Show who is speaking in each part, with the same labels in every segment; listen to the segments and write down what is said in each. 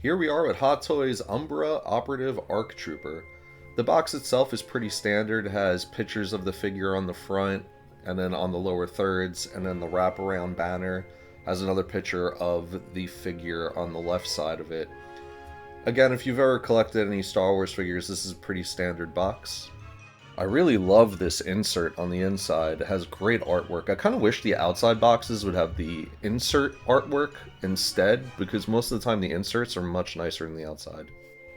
Speaker 1: Here we are with Hot Toys Umbra Operative Arc Trooper. The box itself is pretty standard. It has pictures of the figure on the front, and then on the lower thirds, and then the wraparound banner has another picture of the figure on the left side of it. Again, if you've ever collected any Star Wars figures, this is a pretty standard box. I really love this insert on the inside. It has great artwork. I kind of wish the outside boxes would have the insert artwork instead, because most of the time the inserts are much nicer than the outside.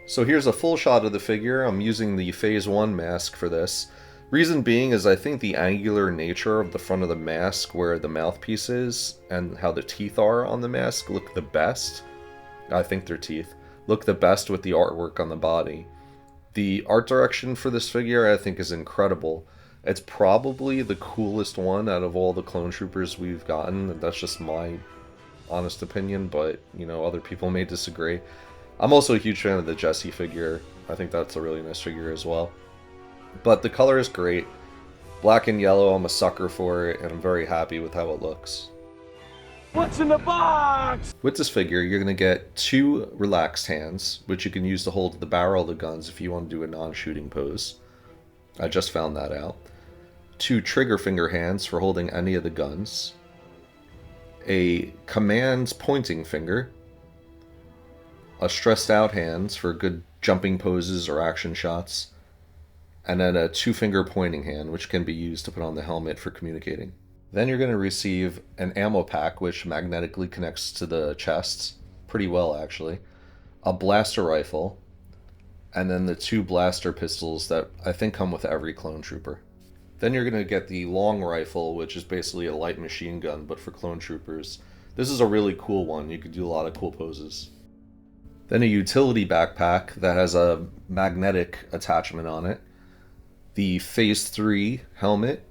Speaker 1: So here's a full shot of the figure. I'm using the Phase 1 mask for this. Reason being is I think the angular nature of the front of the mask, where the mouthpiece is, and how the teeth are on the mask look the best. I think they're teeth. Look the best with the artwork on the body. The art direction for this figure I think is incredible. It's probably the coolest one out of all the clone troopers we've gotten. That's just my honest opinion, but you know, other people may disagree. I'm also a huge fan of the Jesse figure. I think that's a really nice figure as well. But the color is great. Black and yellow, I'm a sucker for it, and I'm very happy with how it looks.
Speaker 2: What's in the box?
Speaker 1: With this figure, you're going to get 2 relaxed hands, which you can use to hold the barrel of the guns if you want to do a non-shooting pose. I just found that out. 2 trigger finger hands for holding any of the guns. A command pointing finger. A stressed out hands for good jumping poses or action shots. And then a 2-finger pointing hand, which can be used to put on the helmet for communicating. Then you're going to receive an ammo pack, which magnetically connects to the chests. Pretty well, actually. A blaster rifle. And then the 2 blaster pistols that I think come with every clone trooper. Then you're going to get the long rifle, which is basically a light machine gun, but for clone troopers. This is a really cool one. You could do a lot of cool poses. Then a utility backpack that has a magnetic attachment on it. The Phase 3 helmet.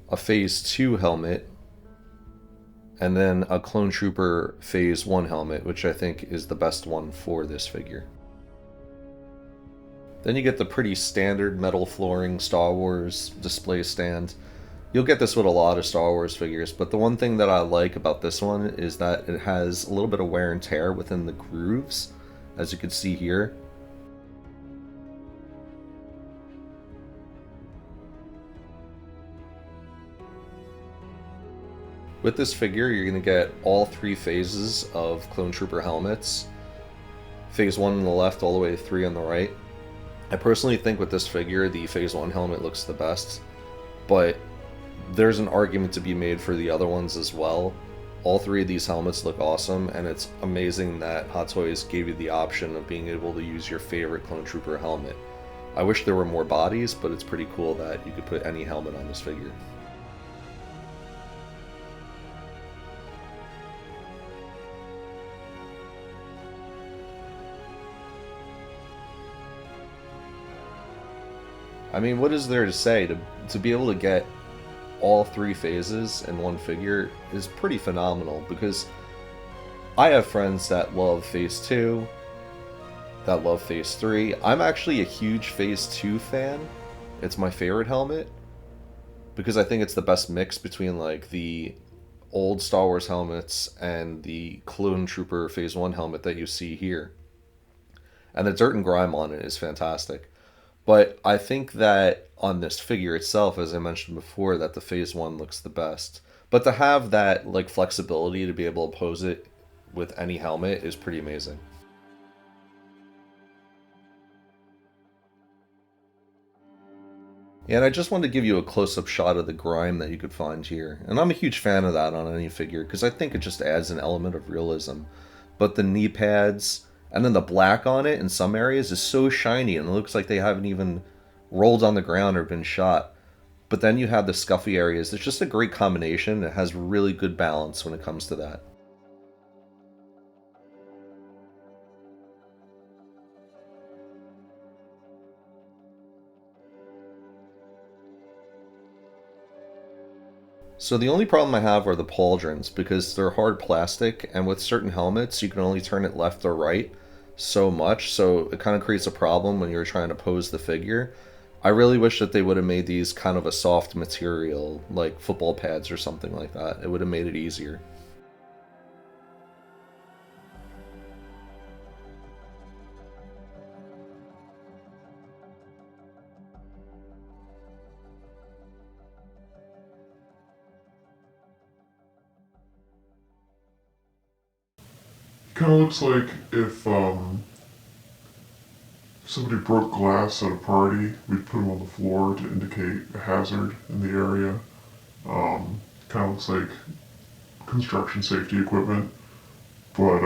Speaker 1: A Phase 2 helmet, and then a Clone Trooper Phase 1 helmet, which I think is the best one for this figure. Then you get the pretty standard metal flooring Star Wars display stand. You'll get this with a lot of Star Wars figures, but the one thing that I like about this one is that it has a little bit of wear and tear within the grooves, as you can see here. With this figure, you're going to get all 3 phases of Clone Trooper helmets. Phase 1 on the left, all the way to 3 on the right. I personally think with this figure, the Phase 1 helmet looks the best, but there's an argument to be made for the other ones as well. All 3 of these helmets look awesome, and it's amazing that Hot Toys gave you the option of being able to use your favorite Clone Trooper helmet. I wish there were more bodies, but it's pretty cool that you could put any helmet on this figure. I mean, what is there to say? To be able to get all 3 phases in one figure is pretty phenomenal, because I have friends that love Phase 2, that love Phase 3. I'm actually a huge Phase 2 fan. It's my favorite helmet, because I think it's the best mix between like the old Star Wars helmets and the Clone Trooper Phase 1 helmet that you see here. And the dirt and grime on it is fantastic. But I think that on this figure itself, as I mentioned before, that the Phase 1 looks the best. But to have that like flexibility to be able to pose it with any helmet is pretty amazing. And I just wanted to give you a close-up shot of the grime that you could find here. And I'm a huge fan of that on any figure, because I think it just adds an element of realism. But the knee pads, and then the black on it in some areas is so shiny, and it looks like they haven't even rolled on the ground or been shot. But then you have the scuffy areas. It's just a great combination. It has really good balance when it comes to that. So the only problem I have are the pauldrons, because they're hard plastic, and with certain helmets you can only turn it left or right so much, so it kind of creates a problem when you're trying to pose the figure. I really wish that they would have made these kind of a soft material, like football pads or something like that. It would have made it easier.
Speaker 3: kind of looks like if somebody broke glass at a party, we'd put him on the floor to indicate a hazard in the area. Kind of looks like construction safety equipment. But,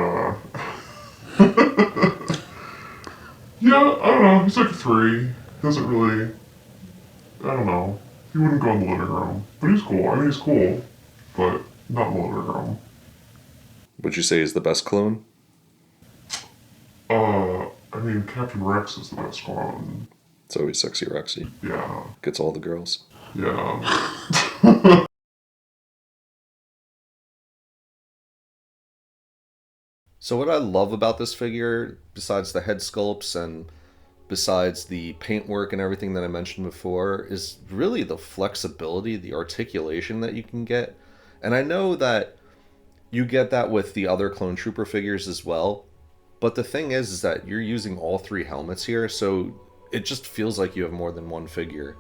Speaker 3: yeah, I don't know. He's like 3. Doesn't really, I don't know. He wouldn't go in the living room. But he's cool. I mean, he's cool. But not in the living room.
Speaker 1: Would you say he's the best clone?
Speaker 3: I mean, Captain Rex is the best one.
Speaker 1: So he's Sexy Rexy.
Speaker 3: Yeah.
Speaker 1: Gets all the girls.
Speaker 3: Yeah.
Speaker 1: So what I love about this figure, besides the head sculpts and besides the paintwork and everything that I mentioned before, is really the flexibility, the articulation that you can get. And I know that you get that with the other Clone Trooper figures as well. But the thing is that you're using all 3 helmets here, so it just feels like you have more than one figure.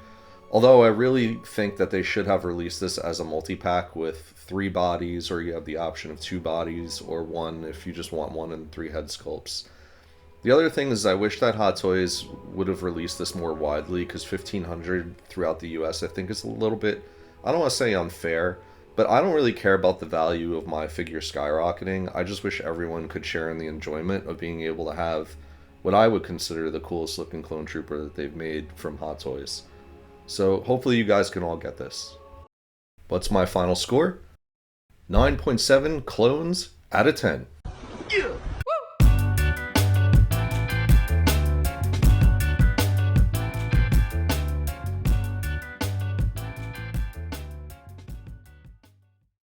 Speaker 1: Although I really think that they should have released this as a multi-pack with 3 bodies, or you have the option of 2 bodies, or 1 if you just want 1 and 3 head sculpts. The other thing is I wish that Hot Toys would have released this more widely, because 1,500 throughout the US I think is a little bit, I don't want to say unfair, but I don't really care about the value of my figure skyrocketing. I just wish everyone could share in the enjoyment of being able to have what I would consider the coolest looking Clone Trooper that they've made from Hot Toys. So hopefully you guys can all get this. What's my final score? 9.7 clones out of 10.